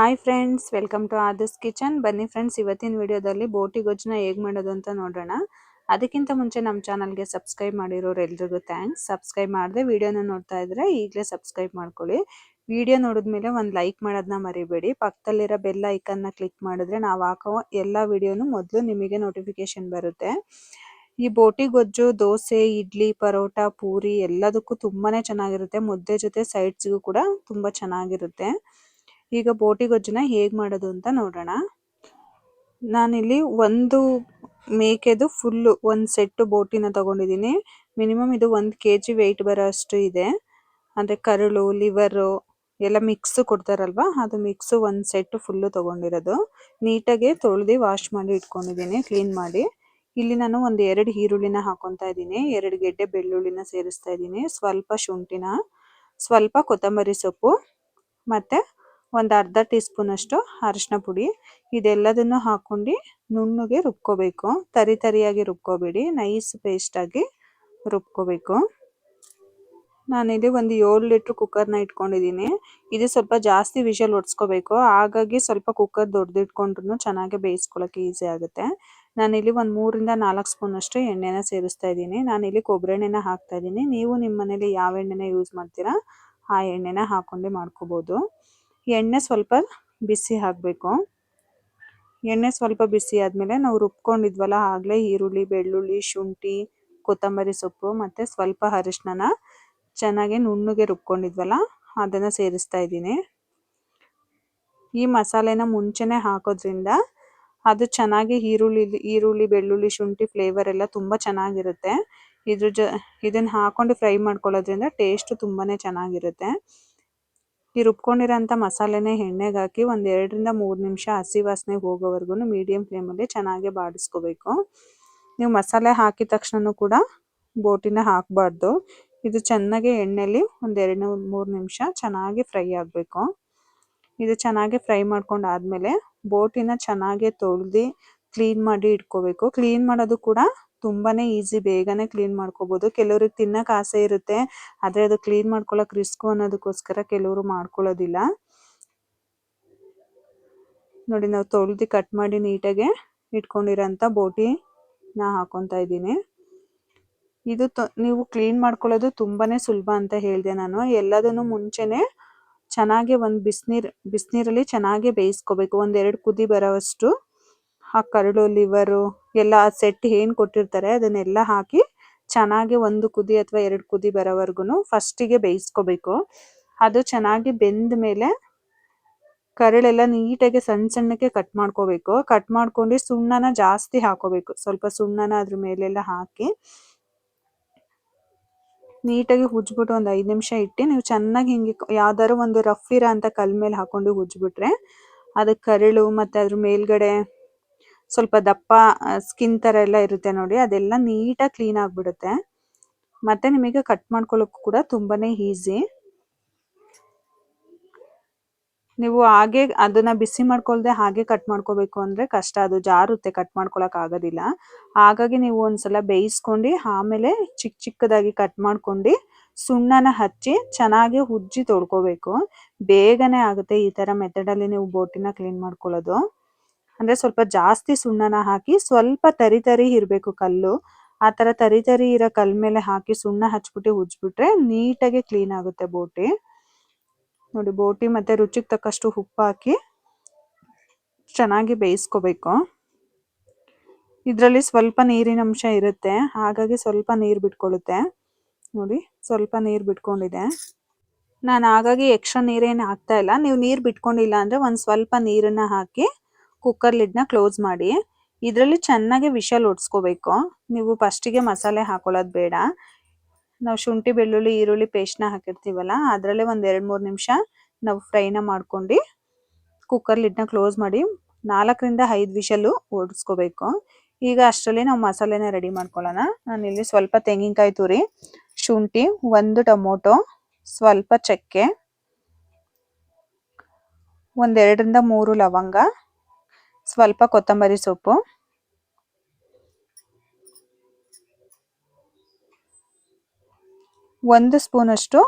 Hi friends, welcome to others kitchen. ಬನ್ನಿ friends, ಇವತ್ತಿನ ವಿಡಿಯೋದಲ್ಲಿ ಬೋಟಿ ಗೊಜ್ಜನ್ನ ಹೇಗೆ ಮಾಡೋದು ಅಂತ ನೋಡೋಣ. ಅದಕ್ಕಿಂತ ಮುಂಚೆ ನಮ್ಮ ಚಾನಲ್ಗೆ ಸಬ್ಸ್ಕ್ರೈಬ್ ಮಾಡಿರೋರು ಎಲ್ರಿಗೂ ಥ್ಯಾಂಕ್ಸ್. ಸಬ್ಸ್ಕ್ರೈಬ್ ಮಾಡದೆ ವಿಡಿಯೋನ ನೋಡ್ತಾ ಇದ್ರೆ ಈಗಲೇ ಸಬ್ಸ್ಕ್ರೈಬ್ ಮಾಡ್ಕೊಳ್ಳಿ. ವಿಡಿಯೋ ನೋಡಿದ್ಮೇಲೆ ಒಂದು ಲೈಕ್ ಮಾಡೋದನ್ನ ಮರಿಬೇಡಿ. ಪಕ್ಕದಲ್ಲಿರೋ ಬೆಲ್ ಐಕನ್ನ ಕ್ಲಿಕ್ ಮಾಡಿದ್ರೆ ನಾವು ಹಾಕೋ ಎಲ್ಲ ವಿಡಿಯೋನು ಮೊದಲು ನಿಮಗೆ ನೋಟಿಫಿಕೇಶನ್ ಬರುತ್ತೆ. ಈ ಬೋಟಿ ಗೊಜ್ಜು ದೋಸೆ, ಇಡ್ಲಿ, ಪರೋಟ, ಪೂರಿ ಎಲ್ಲದಕ್ಕೂ ತುಂಬಾನೇ ಚೆನ್ನಾಗಿರುತ್ತೆ. ಮುದ್ದೆ ಜೊತೆ ಸೈಡ್ಸ್ಗೂ ಕೂಡ ತುಂಬಾ ಚೆನ್ನಾಗಿರುತ್ತೆ. ಈಗ ಬೋಟಿ ಗೊಜ್ಜನ್ನ ಹೇಗೆ ಮಾಡೋದು ಅಂತ ನೋಡೋಣ. ನಾನಿಲ್ಲಿ ಒಂದು ಮೇಕೆದು ಫುಲ್ಲು ಒಂದು ಸೆಟ್ಟು ಬೋಟಿನ ತಗೊಂಡಿದ್ದೀನಿ. ಮಿನಿಮಮ್ ಇದು 1 kg ವೆಯ್ಟ್ ಬರೋ ಅಷ್ಟು ಇದೆ. ಅಂದರೆ ಕರಳು, ಲಿವರು ಎಲ್ಲ ಮಿಕ್ಸ್ ಕೊಡ್ತಾರಲ್ವಾ, ಅದು ಮಿಕ್ಸು ಒಂದು ಸೆಟ್ಟು ಫುಲ್ಲು ತಗೊಂಡಿರೋದು. ನೀಟಾಗಿ ತೊಳೆದು ವಾಶ್ ಮಾಡಿ ಇಟ್ಕೊಂಡಿದ್ದೀನಿ, ಕ್ಲೀನ್ ಮಾಡಿ. ಇಲ್ಲಿ ನಾನು ಒಂದು 2 ಈರುಳ್ಳಿನ ಹಾಕೊತಾ ಇದ್ದೀನಿ, 2 ಗೆಡ್ಡೆ ಬೆಳ್ಳುಳ್ಳಿನ ಸೇರಿಸ್ತಾ ಇದ್ದೀನಿ, ಸ್ವಲ್ಪ ಶುಂಠಿನ, ಸ್ವಲ್ಪ ಕೊತ್ತಂಬರಿ ಸೊಪ್ಪು, ಮತ್ತು ಒಂದು ಅರ್ಧ ಟೀ ಸ್ಪೂನ್ ಅಷ್ಟು ಅರಿಶಿನ ಪುಡಿ. ಇದೆಲ್ಲದನ್ನು ಹಾಕೊಂಡು ನುಣ್ಣಗೆ ರುಬ್ಕೋಬೇಕು. ತರಿಯಾಗಿ ರುಬ್ಕೋಬೇಡಿ, ನೈಸ್ ಪೇಸ್ಟ್ ಆಗಿ ರುಬ್ಕೋಬೇಕು. ನಾನಿಲ್ಲಿ ಒಂದು 7 ಲೀಟ್ರ್ ಕುಕ್ಕರ್ನ ಇಟ್ಕೊಂಡಿದ್ದೀನಿ. ಇದು ಸ್ವಲ್ಪ ಜಾಸ್ತಿ ವಿಷಲ್ ಹೊಡ್ಸ್ಕೋಬೇಕು, ಹಾಗಾಗಿ ಸ್ವಲ್ಪ ಕುಕ್ಕರ್ ದೊಡ್ಡದಿಟ್ಕೊಂಡ್ರು ಚೆನ್ನಾಗಿ ಬೇಯಿಸ್ಕೊಳ್ಳೋಕೆ ಈಸಿ ಆಗುತ್ತೆ. ನಾನಿಲ್ಲಿ ಒಂದು 3 ರಿಂದ 4 ಸ್ಪೂನ್ ಅಷ್ಟು ಎಣ್ಣೆನ ಸೇರಿಸ್ತಾ ಇದ್ದೀನಿ. ನಾನಿಲ್ಲಿ ಕೊಬ್ಬರಿ ಎಣ್ಣೆನ ಹಾಕ್ತಾ ಇದ್ದೀನಿ. ನೀವು ನಿಮ್ಮ ಮನೇಲಿ ಯಾವ ಎಣ್ಣೆನ ಯೂಸ್ ಮಾಡ್ತೀರಾ ಆ ಎಣ್ಣೆನ ಹಾಕೊಂಡು ಮಾಡ್ಕೋಬೋದು. ಎಣ್ಣೆ ಸ್ವಲ್ಪ ಬಿಸಿ ಆಗಬೇಕು. ಎಣ್ಣೆ ಸ್ವಲ್ಪ ಬಿಸಿ ಆದಮೇಲೆ ನಾವು ರುಬ್ಕೊಂಡಿದ್ವಲ್ಲ ಆಗಲೇ ಈರುಳ್ಳಿ, ಬೆಳ್ಳುಳ್ಳಿ, ಶುಂಠಿ, ಕೊತ್ತಂಬರಿ ಸೊಪ್ಪು ಮತ್ತು ಸ್ವಲ್ಪ ಅರಿಶಿನ ಚೆನ್ನಾಗಿ ನುಣ್ಣಗೆ ರುಬ್ಕೊಂಡಿದ್ವಲ್ಲ ಅದನ್ನು ಸೇರಿಸ್ತಾ ಇದ್ದೀನಿ. ಈ ಮಸಾಲೆನ ಮುಂಚೆನೇ ಹಾಕೋದ್ರಿಂದ ಅದು ಚೆನ್ನಾಗಿ ಈರುಳ್ಳಿ, ಬೆಳ್ಳುಳ್ಳಿ, ಶುಂಠಿ ಫ್ಲೇವರ್ ಎಲ್ಲ ತುಂಬ ಚೆನ್ನಾಗಿರುತ್ತೆ. ಇದನ್ನು ಹಾಕೊಂಡು ಫ್ರೈ ಮಾಡ್ಕೊಳ್ಳೋದ್ರಿಂದ ಟೇಸ್ಟು ತುಂಬಾ ಚೆನ್ನಾಗಿರುತ್ತೆ. ಈ ರುಬ್ಕೊಂಡಿರೋಂಥ ಮಸಾಲೆನೇ ಎಣ್ಣೆಗೆ ಹಾಕಿ ಒಂದು 2 ರಿಂದ 3 ನಿಮಿಷ ಹಸಿ ವಾಸನೆ ಹೋಗೋವರೆಗೂ ಮೀಡಿಯಂ ಫ್ಲೇಮಲ್ಲಿ ಚೆನ್ನಾಗಿ ಬಾಡಿಸ್ಕೋಬೇಕು. ನೀವು ಮಸಾಲೆ ಹಾಕಿದ ತಕ್ಷಣ ಕೂಡ ಬೋಟಿನ ಹಾಕಬಾರ್ದು. ಇದು ಚೆನ್ನಾಗಿ ಎಣ್ಣೆಯಲ್ಲಿ ಒಂದು 2-3 ನಿಮಿಷ ಚೆನ್ನಾಗಿ ಫ್ರೈ ಆಗಬೇಕು. ಇದು ಚೆನ್ನಾಗಿ ಫ್ರೈ ಮಾಡ್ಕೊಂಡಾದ್ಮೇಲೆ ಬೋಟಿನ ಚೆನ್ನಾಗಿ ತೊಳೆದು ಕ್ಲೀನ್ ಮಾಡಿ ಇಟ್ಕೋಬೇಕು. ಕ್ಲೀನ್ ಮಾಡೋದು ಕೂಡ ತುಂಬಾನೇ ಈಸಿ, ಬೇಗನೆ ಕ್ಲೀನ್ ಮಾಡ್ಕೋಬೋದು. ಕೆಲವ್ರಿಗೆ ತಿನ್ನಕ್ಕೆ ಆಸೆ ಇರುತ್ತೆ, ಆದರೆ ಅದು ಕ್ಲೀನ್ ಮಾಡ್ಕೊಳ್ಳೋಕೆ ರಿಸ್ಕು ಅನ್ನೋದಕ್ಕೋಸ್ಕರ ಕೆಲವರು ಮಾಡ್ಕೊಳ್ಳೋದಿಲ್ಲ. ನೋಡಿ, ನಾವು ತೊಳೆದು ಕಟ್ ಮಾಡಿ ನೀಟಾಗಿ ಇಟ್ಕೊಂಡಿರೋಂಥ ಬೋಟಿನ ಹಾಕೊತಾ ಇದ್ದೀನಿ. ಇದು ನೀವು ಕ್ಲೀನ್ ಮಾಡ್ಕೊಳ್ಳೋದು ತುಂಬಾನೇ ಸುಲಭ ಅಂತ ಹೇಳಿದೆ ನಾನು. ಎಲ್ಲದನ್ನು ಮುಂಚೆನೆ ಚೆನ್ನಾಗಿ ಒಂದು ಬಿಸಿನೀರಲ್ಲಿ ಚೆನ್ನಾಗಿ ಬೇಯಿಸ್ಕೋಬೇಕು. 1-2 ಕುದಿ ಬರೋವಷ್ಟು ಆ ಕರಳು, ಲಿವರು ಎಲ್ಲ ಸೆಟ್ ಏನು ಕೊಟ್ಟಿರ್ತಾರೆ ಅದನ್ನೆಲ್ಲ ಹಾಕಿ ಚೆನ್ನಾಗಿ 1 ಕುದಿ ಅಥವಾ 2 ಕುದಿ ಬರೋವರೆಗೂ ಫಸ್ಟಿಗೆ ಬೇಯಿಸ್ಕೋಬೇಕು. ಅದು ಚೆನ್ನಾಗಿ ಬೆಂದ ಮೇಲೆ ಕರಳೆಲ್ಲ ನೀಟಾಗಿ ಸಣ್ಣಕ್ಕೆ ಕಟ್ ಮಾಡ್ಕೋಬೇಕು. ಕಟ್ ಮಾಡ್ಕೊಂಡು ಸುಣ್ಣನ ಜಾಸ್ತಿ ಹಾಕೋಬೇಕು. ಸ್ವಲ್ಪ ಸುಣ್ಣನ ಅದ್ರ ಮೇಲೆಲ್ಲ ಹಾಕಿ ನೀಟಾಗಿ ಉಜ್ಬಿಟ್ಟು ಒಂದು 5 ನಿಮಿಷ ಇಟ್ಟು ನೀವು ಚೆನ್ನಾಗಿ ಹಿಂಗೆ ಯಾವ್ದಾದ್ರು ಒಂದು ರಫ್ ಇರೋ ಅಂತ ಕಲ್ ಮೇಲೆ ಹಾಕೊಂಡು ಉಜ್ಬಿಟ್ರೆ ಅದು ಕರಳು ಮತ್ತು ಅದ್ರ ಮೇಲ್ಗಡೆ ಸ್ವಲ್ಪ ದಪ್ಪ ಸ್ಕಿನ್ ಥರ ಎಲ್ಲ ಇರುತ್ತೆ ನೋಡಿ, ಅದೆಲ್ಲ ನೀಟಾಗಿ ಕ್ಲೀನ್ ಆಗಿಬಿಡುತ್ತೆ. ಮತ್ತು ನಿಮಗೆ ಕಟ್ ಮಾಡ್ಕೊಳ್ಳೋಕ್ಕೂ ಕೂಡ ತುಂಬಾನೇ ಈಸಿ. ನೀವು ಹಾಗೆ ಅದನ್ನ ಬಿಸಿ ಮಾಡ್ಕೊಳ್ದೆ ಹಾಗೆ ಕಟ್ ಮಾಡ್ಕೋಬೇಕು ಅಂದರೆ ಕಷ್ಟ, ಅದು ಜಾರುತ್ತೆ, ಕಟ್ ಮಾಡ್ಕೊಳಕ್ ಆಗೋದಿಲ್ಲ. ಹಾಗಾಗಿ ನೀವು ಒಂದ್ಸಲ ಬೇಯಿಸ್ಕೊಂಡು ಆಮೇಲೆ ಚಿಕ್ಕದಾಗಿ ಕಟ್ ಮಾಡ್ಕೊಂಡು ಸುಣ್ಣನ ಹಚ್ಚಿ ಚೆನ್ನಾಗಿ ಉಜ್ಜಿ ತೊಳ್ಕೊಬೇಕು. ಬೇಗನೆ ಆಗುತ್ತೆ ಈ ಥರ ಮೆಥಡಲ್ಲಿ ನೀವು ಬೋಟಿನ ಕ್ಲೀನ್ ಮಾಡ್ಕೊಳ್ಳೋದು. ಅಂದರೆ ಸ್ವಲ್ಪ ಜಾಸ್ತಿ ಸುಣ್ಣನ ಹಾಕಿ ಸ್ವಲ್ಪ ತರಿ ಇರಬೇಕು ಕಲ್ಲು, ಆ ಥರ ತರಿ ಇರೋ ಕಲ್ ಮೇಲೆ ಹಾಕಿ ಸುಣ್ಣ ಹಚ್ಬಿಟ್ಟು ಉಜ್ಬಿಟ್ರೆ ನೀಟಾಗಿ ಕ್ಲೀನ್ ಆಗುತ್ತೆ ಬೋಟಿ. ನೋಡಿ, ಬೋಟಿ ಮತ್ತು ರುಚಿಗೆ ತಕ್ಕಷ್ಟು ಉಪ್ಪು ಹಾಕಿ ಚೆನ್ನಾಗಿ ಬೇಯಿಸ್ಕೋಬೇಕು. ಇದರಲ್ಲಿ ಸ್ವಲ್ಪ ನೀರಿನ ಅಂಶ ಇರುತ್ತೆ, ಹಾಗಾಗಿ ಸ್ವಲ್ಪ ನೀರು ಬಿಟ್ಕೊಳ್ಳುತ್ತೆ. ನೋಡಿ, ಸ್ವಲ್ಪ ನೀರು ಬಿಟ್ಕೊಂಡಿದೆ. ನಾನು ಹಾಗಾಗಿ ಎಕ್ಸ್ಟ್ರಾ ನೀರೇನು ಹಾಕ್ತಾ ಇಲ್ಲ. ನೀವು ನೀರು ಬಿಟ್ಕೊಂಡಿಲ್ಲ ಅಂದರೆ ಒಂದು ಸ್ವಲ್ಪ ನೀರನ್ನು ಹಾಕಿ ಕುಕ್ಕರ್ ಲಿಡ್ನ ಕ್ಲೋಸ್ ಮಾಡಿ. ಇದರಲ್ಲಿ ಚೆನ್ನಾಗಿ ವಿಷಲ್ ಹೊಡ್ಸ್ಕೋಬೇಕು. ನೀವು ಫಸ್ಟಿಗೆ ಮಸಾಲೆ ಹಾಕೊಳ್ಳೋದು ಬೇಡ. ನಾವು ಶುಂಠಿ, ಬೆಳ್ಳುಳ್ಳಿ, ಈರುಳ್ಳಿ ಪೇಸ್ಟ್ನ ಹಾಕಿರ್ತೀವಲ್ಲ ಅದರಲ್ಲೇ ಒಂದು 2-3 ನಿಮಿಷ ನಾವು ಫ್ರೈನ ಮಾಡ್ಕೊಂಡು ಕುಕ್ಕರ್ ಲಿಡ್ನ ಕ್ಲೋಸ್ ಮಾಡಿ 4 ರಿಂದ 5 ವಿಷಲ್ಲು ಹೊಡ್ಸ್ಕೋಬೇಕು. ಈಗ ಅಷ್ಟರಲ್ಲಿ ನಾವು ಮಸಾಲೆನ ರೆಡಿ ಮಾಡ್ಕೊಳ್ಳೋಣ. ನಾನಿಲ್ಲಿ ಸ್ವಲ್ಪ ತೆಂಗಿನಕಾಯಿ ತುರಿ, ಶುಂಠಿ, 1 ಟೊಮೊಟೊ, ಸ್ವಲ್ಪ ಚಕ್ಕೆ, 1-2 ರಿಂದ 3 ಲವಂಗ, ಸ್ವಲ್ಪ ಕೊತ್ತಂಬರಿ ಸೊಪ್ಪು, 1 ಸ್ಪೂನಷ್ಟು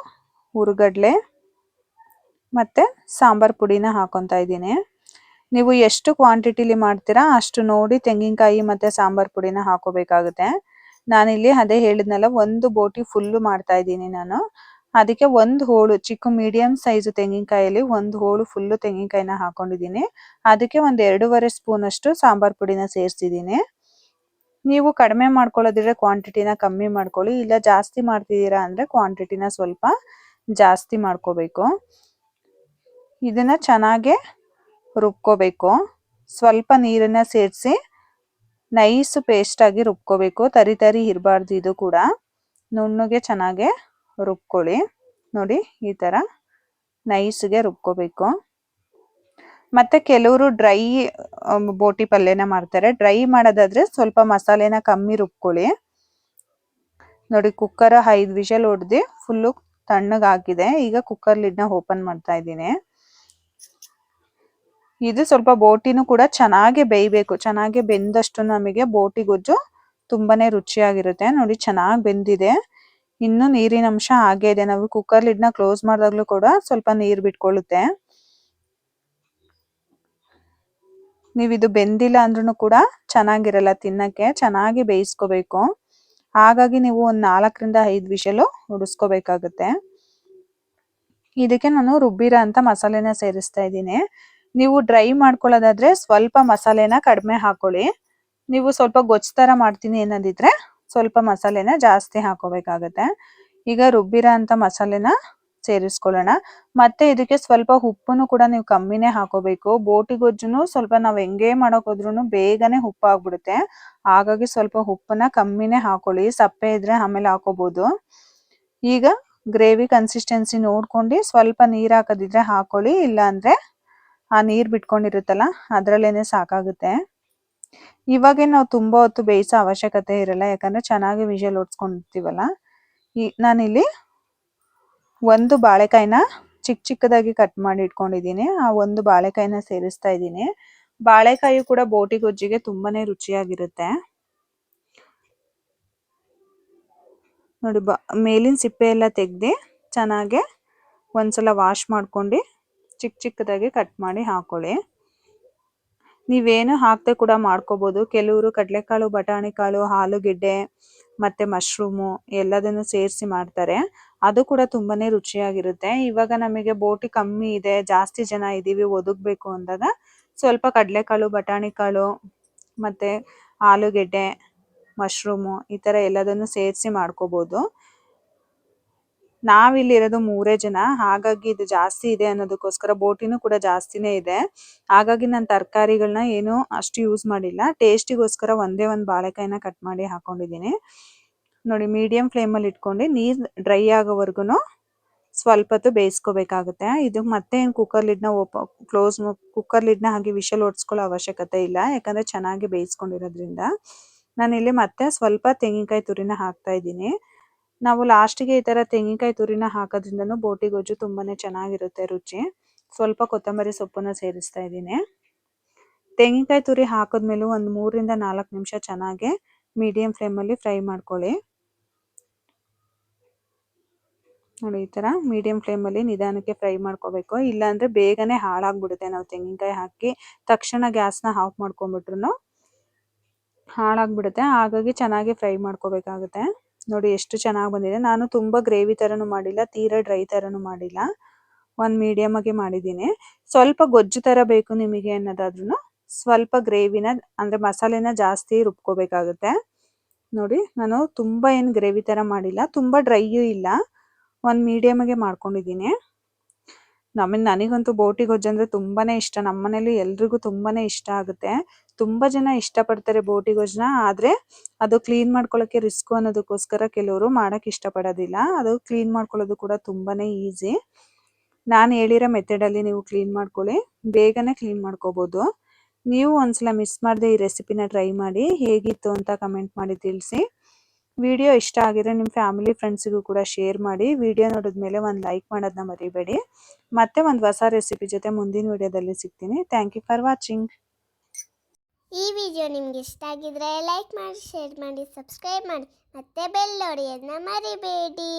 ಹುರಿಗಡಲೆ, ಮತ್ತು ಸಾಂಬಾರು ಪುಡಿನ ಹಾಕೊತಾ ಇದ್ದೀನಿ. ನೀವು ಎಷ್ಟು ಕ್ವಾಂಟಿಟಿಲಿ ಮಾಡ್ತೀರಾ ಅಷ್ಟು ನೋಡಿ ತೆಂಗಿನಕಾಯಿ ಮತ್ತು ಸಾಂಬಾರು ಪುಡಿನ ಹಾಕೋಬೇಕಾಗುತ್ತೆ. ನಾನಿಲ್ಲಿ ಅದೇ ಹೇಳಿದ್ನಲ್ಲ, ಒಂದು ಬೋಟಿ ಫುಲ್ಲು ಮಾಡ್ತಾ ಇದ್ದೀನಿ ನಾನು. ಅದಕ್ಕೆ ಒಂದು ಹೋಳು ಚಿಕ್ಕ ಮೀಡಿಯಂ ಸೈಜು ತೆಂಗಿನಕಾಯಲ್ಲಿ ಒಂದು ಹೋಳು ಫುಲ್ಲು ತೆಂಗಿನಕಾಯಿನ ಹಾಕೊಂಡಿದ್ದೀನಿ. ಅದಕ್ಕೆ ಒಂದು 2.5 ಸ್ಪೂನ್ ಅಷ್ಟು ಸಾಂಬಾರು ಪುಡಿನ ಸೇರಿಸಿದ್ದೀನಿ. ನೀವು ಕಡಿಮೆ ಮಾಡ್ಕೊಳ್ಳೋದಿದ್ರೆ ಕ್ವಾಂಟಿಟಿನ ಕಮ್ಮಿ ಮಾಡ್ಕೊಳ್ಳಿ, ಇಲ್ಲ ಜಾಸ್ತಿ ಮಾಡ್ತಿದ್ದೀರಾ ಅಂದರೆ ಕ್ವಾಂಟಿಟಿನ ಸ್ವಲ್ಪ ಜಾಸ್ತಿ ಮಾಡ್ಕೋಬೇಕು. ಇದನ್ನು ಚೆನ್ನಾಗೆ ರುಬ್ಕೋಬೇಕು. ಸ್ವಲ್ಪ ನೀರನ್ನ ಸೇರಿಸಿ ನೈಸ್ ಪೇಸ್ಟಾಗಿ ರುಬ್ಕೋಬೇಕು. ತರಿ ತರಿ ಇರಬಾರ್ದು, ಇದು ಕೂಡ ನುಣ್ಣಗೆ ಚೆನ್ನಾಗೆ ರುಬ್ಕೊಳ್ಳಿ. ನೋಡಿ ಈ ಥರ ನೈಸ್ಗೆ ರುಬ್ಕೋಬೇಕು. ಮತ್ತು ಕೆಲವರು ಡ್ರೈ ಬೋಟಿ ಪಲ್ಯನ ಮಾಡ್ತಾರೆ. ಡ್ರೈ ಮಾಡೋದಾದರೆ ಸ್ವಲ್ಪ ಮಸಾಲೆನ ಕಮ್ಮಿ ರುಬ್ಕೊಳ್ಳಿ. ನೋಡಿ ಕುಕ್ಕರ್ 5 ವಿಷಲ್ ಹೊಡೆದು ಫುಲ್ಲು ತಣ್ಣಗಾಗಿದೆ. ಈಗ ಕುಕ್ಕರ್ ಲಿಡ್ನ ಓಪನ್ ಮಾಡ್ತಾ ಇದ್ದೀನಿ. ಇದು ಸ್ವಲ್ಪ ಬೋಟಿನೂ ಕೂಡ ಚೆನ್ನಾಗಿ ಬೇಯಬೇಕು. ಚೆನ್ನಾಗಿ ಬೆಂದಷ್ಟು ನಮಗೆ ಬೋಟಿ ಗೊಜ್ಜು ತುಂಬಾನೇ ರುಚಿಯಾಗಿರುತ್ತೆ. ನೋಡಿ ಚೆನ್ನಾಗಿ ಬೆಂದಿದೆ, ಇನ್ನು ನೀರಿನ ಅಂಶ ಹಾಗೆ ಇದೆ. ನಾವು ಕುಕ್ಕರ್ ಲಿಡ್ನ ಕ್ಲೋಸ್ ಮಾಡಿದಾಗಲೂ ಕೂಡ ಸ್ವಲ್ಪ ನೀರು ಬಿಟ್ಕೊಳ್ಳುತ್ತೆ. ನೀವು ಇದು ಬೆಂದಿಲ್ಲ ಅಂದ್ರೂ ಕೂಡ ಚೆನ್ನಾಗಿರಲ್ಲ ತಿನ್ನಕ್ಕೆ. ಚೆನ್ನಾಗಿ ಬೇಯಿಸ್ಕೋಬೇಕು. ಹಾಗಾಗಿ ನೀವು ಒಂದು 4ರಿಂದ 5 ವಿಷಲು ಉಡಿಸ್ಕೋಬೇಕಾಗುತ್ತೆ. ಇದಕ್ಕೆ ನಾನು ರುಬ್ಬಿರೋ ಅಂತ ಮಸಾಲೆನ ಸೇರಿಸ್ತಾ ಇದ್ದೀನಿ. ನೀವು ಡ್ರೈ ಮಾಡ್ಕೊಳ್ಳೋದಾದ್ರೆ ಸ್ವಲ್ಪ ಮಸಾಲೆನ ಕಡಿಮೆ ಹಾಕೊಳ್ಳಿ. ನೀವು ಸ್ವಲ್ಪ ಗೊಜ್ಜು ಥರ ಮಾಡ್ತೀನಿ ಅನ್ನೋದಿದ್ರೆ ಸ್ವಲ್ಪ ಮಸಾಲೆನ ಜಾಸ್ತಿ ಹಾಕೋಬೇಕಾಗತ್ತೆ. ಈಗ ರುಬ್ಬಿರೋ ಅಂತ ಮಸಾಲೆನ ಸೇರಿಸ್ಕೊಳ್ಳೋಣ. ಮತ್ತೆ ಇದಕ್ಕೆ ಸ್ವಲ್ಪ ಉಪ್ಪನ್ನು ಕೂಡ ನೀವು ಕಮ್ಮಿನೇ ಹಾಕೋಬೇಕು. ಬೋಟಿ ಗೊಜ್ಜುನು ಸ್ವಲ್ಪ ನಾವು ಹೆಂಗೆ ಮಾಡೋಕೆ ಹೋದ್ರೂ ಬೇಗನೆ ಉಪ್ಪು ಆಗ್ಬಿಡುತ್ತೆ. ಹಾಗಾಗಿ ಸ್ವಲ್ಪ ಉಪ್ಪನ್ನ ಕಮ್ಮಿನೇ ಹಾಕೊಳ್ಳಿ. ಸಪ್ಪೆ ಇದ್ರೆ ಆಮೇಲೆ ಹಾಕೋಬಹುದು. ಈಗ ಗ್ರೇವಿ ಕನ್ಸಿಸ್ಟೆನ್ಸಿ ನೋಡ್ಕೊಂಡು ಸ್ವಲ್ಪ ನೀರು ಹಾಕೋದಿದ್ರೆ ಹಾಕೊಳ್ಳಿ, ಇಲ್ಲ ಅಂದ್ರೆ ಆ ನೀರು ಬಿಟ್ಕೊಂಡಿರುತ್ತಲ್ಲ ಅದರಲ್ಲೇನೆ ಸಾಕಾಗುತ್ತೆ. ಇವಾಗೇ ನಾವು ತುಂಬ ಹೊತ್ತು ಬೇಯಿಸೋ ಅವಶ್ಯಕತೆ ಇರಲ್ಲ, ಯಾಕಂದ್ರೆ ಚೆನ್ನಾಗಿ ವಿಷಲ್ ಹೊಡ್ಸ್ಕೊಂಡಿರ್ತೀವಲ್ಲ. ನಾನಿಲ್ಲಿ ಒಂದು ಬಾಳೆಕಾಯಿನ ಚಿಕ್ಕದಾಗಿ ಕಟ್ ಮಾಡಿ ಇಟ್ಕೊಂಡಿದ್ದೀನಿ. ಆ ಒಂದು ಬಾಳೆಕಾಯಿನ ಸೇರಿಸ್ತಾ ಇದ್ದೀನಿ. ಬಾಳೆಕಾಯಿ ಕೂಡ ಬೋಟಿ ಗೊಜ್ಜಿಗೆ ತುಂಬಾನೇ ರುಚಿಯಾಗಿರುತ್ತೆ. ನೋಡಿ ಮೇಲಿನ ಸಿಪ್ಪೆ ಎಲ್ಲ ತೆಗ್ದು ಚೆನ್ನಾಗೆ ಒಂದ್ಸಲ ವಾಶ್ ಮಾಡ್ಕೊಂಡು ಚಿಕ್ಕದಾಗಿ ಕಟ್ ಮಾಡಿ ಹಾಕೊಳ್ಳಿ. ನೀವೇನು ಹಾಕದೆ ಕೂಡ ಮಾಡ್ಕೋಬಹುದು. ಕೆಲವರು ಕಡಲೆಕಾಳು, ಬಟಾಣಿ ಕಾಳು, ಆಲೂಗೆಡ್ಡೆ ಮತ್ತೆ ಮಶ್ರೂಮು ಎಲ್ಲದನ್ನು ಸೇರಿಸಿ ಮಾಡ್ತಾರೆ. ಅದು ಕೂಡ ತುಂಬಾನೇ ರುಚಿಯಾಗಿರುತ್ತೆ. ಇವಾಗ ನಮಗೆ ಬೋಟಿ ಕಮ್ಮಿ ಇದೆ, ಜಾಸ್ತಿ ಜನ ಇದ್ದೀವಿ, ಒದಗಬೇಕು ಅಂದಾಗ ಸ್ವಲ್ಪ ಕಡಲೆಕಾಳು, ಬಟಾಣಿ ಕಾಳು ಮತ್ತೆ ಆಲೂಗೆಡ್ಡೆ, ಮಶ್ರೂಮು ಈ ಥರ ಎಲ್ಲದನ್ನು ಸೇರಿಸಿ ಮಾಡ್ಕೋಬಹುದು. ನಾವಿಲ್ಲಿರೋದು 3 ಜನ, ಹಾಗಾಗಿ ಇದು ಜಾಸ್ತಿ ಇದೆ ಅನ್ನೋದಕ್ಕೋಸ್ಕರ ಬೋಟಿನೂ ಕೂಡ ಜಾಸ್ತಿನೇ ಇದೆ. ಹಾಗಾಗಿ ನಾನು ತರಕಾರಿಗಳನ್ನ ಏನು ಅಷ್ಟು ಯೂಸ್ ಮಾಡಿಲ್ಲ. ಟೇಸ್ಟಿಗೋಸ್ಕರ ಒಂದೇ ಒಂದು ಬಾಳೆಕಾಯಿನ ಕಟ್ ಮಾಡಿ ಹಾಕೊಂಡಿದ್ದೀನಿ. ನೋಡಿ ಮೀಡಿಯಂ ಫ್ಲೇಮಲ್ಲಿ ಇಟ್ಕೊಂಡು ನೀರು ಡ್ರೈ ಆಗೋವರೆಗೂ ಸ್ವಲ್ಪ ಹೊತ್ತು ಬೇಯಿಸ್ಕೋಬೇಕಾಗುತ್ತೆ. ಇದು ಮತ್ತೆ ಕುಕ್ಕರ್ ಲಿಡ್ನ ಕುಕ್ಕರ್ ಲಿಡ್ನ ಹಾಗೆ ವಿಷಲ್ ಹೊಡ್ಸ್ಕೊಳ್ಳೋ ಅವಶ್ಯಕತೆ ಇಲ್ಲ, ಯಾಕಂದರೆ ಚೆನ್ನಾಗಿ ಬೇಯಿಸ್ಕೊಂಡಿರೋದ್ರಿಂದ. ನಾನಿಲ್ಲಿ ಮತ್ತೆ ಸ್ವಲ್ಪ ತೆಂಗಿನಕಾಯಿ ತುರಿನ ಹಾಕ್ತಾ ಇದ್ದೀನಿ. ನಾವು ಲಾಸ್ಟಿಗೆ ಈ ಥರ ತೆಂಗಿನಕಾಯಿ ತುರಿನ ಹಾಕೋದ್ರಿಂದನೂ ಬೋಟಿ ಗೊಜ್ಜು ತುಂಬಾನೇ ಚೆನ್ನಾಗಿರುತ್ತೆ ರುಚಿ. ಸ್ವಲ್ಪ ಕೊತ್ತಂಬರಿ ಸೊಪ್ಪನ್ನ ಸೇರಿಸ್ತಾ ಇದ್ದೀನಿ. ತೆಂಗಿನಕಾಯಿ ತುರಿ ಹಾಕಿದ್ಮೇಲೂ ಒಂದು 3ರಿಂದ 4 ನಿಮಿಷ ಚೆನ್ನಾಗಿ ಮೀಡಿಯಂ ಫ್ಲೇಮಲ್ಲಿ ಫ್ರೈ ಮಾಡ್ಕೊಳ್ಳಿ. ನೋಡಿ ಈ ಥರ ಮೀಡಿಯಂ ಫ್ಲೇಮಲ್ಲಿ ನಿಧಾನಕ್ಕೆ ಫ್ರೈ ಮಾಡ್ಕೋಬೇಕು, ಇಲ್ಲಾಂದರೆ ಬೇಗನೆ ಹಾಳಾಗ್ಬಿಡುತ್ತೆ. ನಾವು ತೆಂಗಿನಕಾಯಿ ಹಾಕಿ ತಕ್ಷಣ ಗ್ಯಾಸ್ನ ಆಫ್ ಮಾಡ್ಕೊಂಡ್ಬಿಟ್ರು ಹಾಳಾಗ್ಬಿಡುತ್ತೆ. ಹಾಗಾಗಿ ಚೆನ್ನಾಗಿ ಫ್ರೈ ಮಾಡ್ಕೋಬೇಕಾಗುತ್ತೆ. ನೋಡಿ ಎಷ್ಟು ಚೆನ್ನಾಗಿ ಬಂದಿದೆ. ನಾನು ತುಂಬ ಗ್ರೇವಿ ಥರನೂ ಮಾಡಿಲ್ಲ, ತೀರಾ ಡ್ರೈ ಥರನೂ ಮಾಡಿಲ್ಲ, ಒಂದು ಮೀಡಿಯಮ್ ಆಗಿ ಮಾಡಿದ್ದೀನಿ. ಸ್ವಲ್ಪ ಗೊಜ್ಜು ಥರ ಬೇಕು ನಿಮಗೆ ಅನ್ನೋದಾದ್ರೂ ಸ್ವಲ್ಪ ಗ್ರೇವಿನ ಅಂದರೆ ಮಸಾಲೆನ ಜಾಸ್ತಿ ರುಬ್ಕೋಬೇಕಾಗುತ್ತೆ. ನೋಡಿ ನಾನು ತುಂಬ ಏನು ಗ್ರೇವಿ ಥರ ಮಾಡಿಲ್ಲ, ತುಂಬ ಡ್ರೈಯೂ ಇಲ್ಲ, ಒಂದು ಮೀಡಿಯಮ್ ಆಗಿ ಮಾಡ್ಕೊಂಡಿದ್ದೀನಿ. ನನಗಂತೂ ಬೋಟಿ ಗೊಜ್ಜು ಅಂದರೆ ತುಂಬಾ ಇಷ್ಟ. ನಮ್ಮ ಮನೇಲಿ ಎಲ್ರಿಗೂ ತುಂಬಾ ಇಷ್ಟ ಆಗುತ್ತೆ. ತುಂಬ ಜನ ಇಷ್ಟಪಡ್ತಾರೆ ಬೋಟಿ ಗೊಜ್ಜನ್ನ. ಆದರೆ ಅದು ಕ್ಲೀನ್ ಮಾಡ್ಕೊಳ್ಳೋಕ್ಕೆ ರಿಸ್ಕು ಅನ್ನೋದಕ್ಕೋಸ್ಕರ ಕೆಲವರು ಮಾಡೋಕ್ಕೆ ಇಷ್ಟಪಡೋದಿಲ್ಲ. ಅದು ಕ್ಲೀನ್ ಮಾಡ್ಕೊಳ್ಳೋದು ಕೂಡ ತುಂಬಾ ಈಸಿ. ನಾನು ಹೇಳಿರೋ ಮೆಥಡಲ್ಲಿ ನೀವು ಕ್ಲೀನ್ ಮಾಡ್ಕೊಳ್ಳಿ, ಬೇಗನೆ ಕ್ಲೀನ್ ಮಾಡ್ಕೋಬೋದು. ನೀವು ಒಂದ್ಸಲ ಮಿಸ್ ಮಾಡದೆ ಈ ರೆಸಿಪಿನ ಟ್ರೈ ಮಾಡಿ, ಹೇಗಿತ್ತು ಅಂತ ಕಮೆಂಟ್ ಮಾಡಿ ತಿಳಿಸಿ. ವಿಡಿಯೋ ಇಷ್ಟ ಆಗಿದ್ರೆ ನಿಮ್ಮ ಫ್ಯಾಮಿಲಿ ಫ್ರೆಂಡ್ಸಿಗೂ ಕೂಡ ಶೇರ್ ಮಾಡಿ. ವಿಡಿಯೋ ನೋಡಿದ್ಮೇಲೆ ಒಂದು ಲೈಕ್ ಮಾಡೋದನ್ನ ಮರಿಬೇಡಿ. ಮತ್ತೆ ಒಂದು ಹೊಸ ರೆಸಿಪಿ ಜೊತೆ ಮುಂದಿನ ವಿಡಿಯೋದಲ್ಲಿ ಸಿಗ್ತೀನಿ. Thank you for watching. ಈ ವಿಡಿಯೋ ನಿಮ್ಗೆ ಇಷ್ಟ ಆಗಿದ್ರೆ ಲೈಕ್ ಮಾಡಿ, ಶೇರ್ ಮಾಡಿ, ಸಬ್ಸ್ಕ್ರೈಬ್ ಮಾಡಿ, ಮತ್ತೆ ಬೆಲ್ ಹೊಡೆಯೋದನ್ನ ಮರಿಬೇಡಿ.